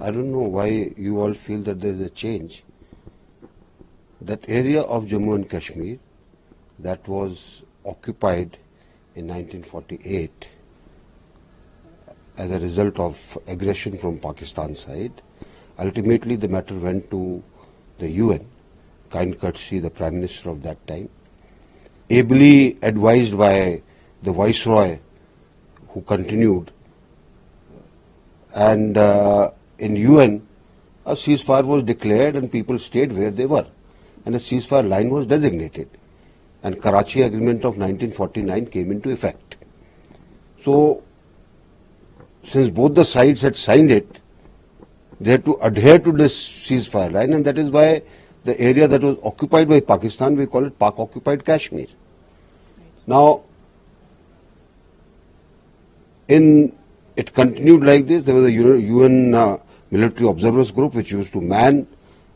I don't know why you all feel that there is a change. That area of Jammu and Kashmir that was occupied in 1948 as a result of aggression from Pakistan side, ultimately the matter went to the UN, kind courtesy the Prime Minister of that time, ably advised by the Viceroy who continued, and in UN a ceasefire was declared and people stayed where they were, and a ceasefire line was designated, and Karachi Agreement of 1949 came into effect. So, since both the sides had signed it, they had to adhere to this ceasefire line, and that is why the area that was occupied by Pakistan, we call it Pak-occupied Kashmir. Now, it continued like this. There was a UN military observers group which used to man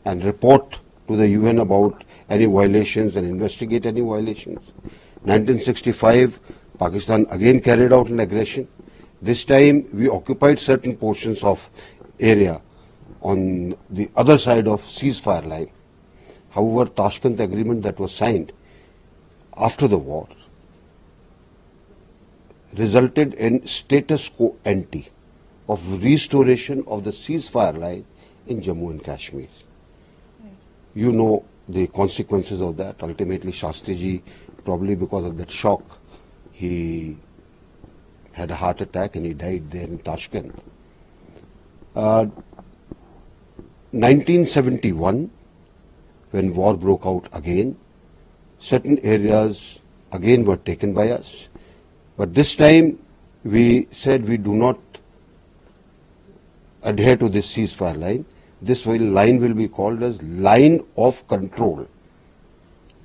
and report to the UN about any violations and investigate any violations. 1965, Pakistan again carried out an aggression. This time we occupied certain portions of area on the other side of ceasefire line. However, Tashkent agreement that was signed after the war resulted in status quo ante of restoration of the ceasefire line in Jammu and Kashmir. You know the consequences of that. Ultimately, Shastriji, probably because of that shock, he had a heart attack and he died there in Tashkent. 1971, when war broke out again, certain areas again were taken by us. But this time we said we do not adhere to this ceasefire line. This line will be called as Line of Control,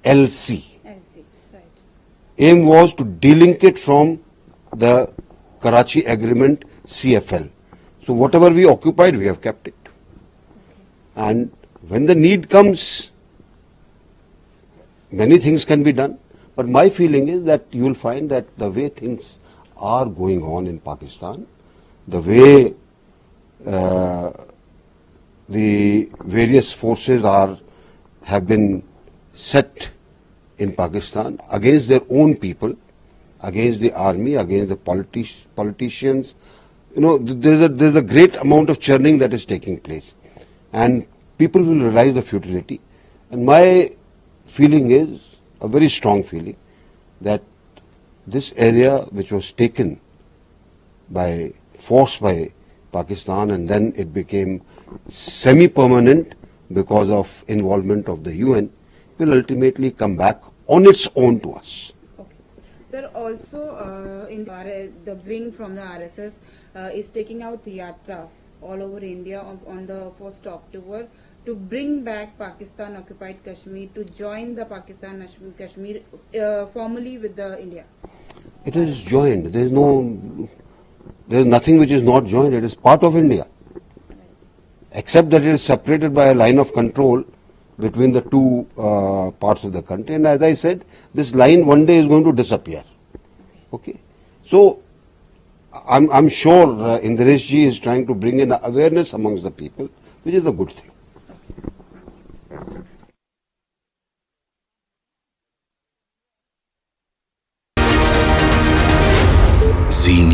LC. Right. Aim was to delink it from the Karachi Agreement, CFL. So whatever we occupied, we have kept it. And when the need comes, many things can be done. But my feeling is that you will find that the way things are going on in Pakistan, the way the various forces have been set in Pakistan against their own people, against the army, against the politicians. You know, there's a great amount of churning that is taking place, and people will realize the futility. And my feeling is a very strong feeling that this area, which was taken by force by Pakistan, and then it became semi-permanent because of involvement of the UN, will ultimately come back on its own to us. Okay. Sir, also in the wing from the RSS is taking out the Yatra all over India on the 1st October to bring back Pakistan occupied Kashmir to join the Pakistan Kashmir formally with the India. It is joined. There is nothing which is not joined. It is part of India, except that it is separated by a line of control between the two parts of the country. And as I said, this line one day is going to disappear. Okay, so I'm sure Indiresh ji is trying to bring in awareness amongst the people, which is a good thing. Singh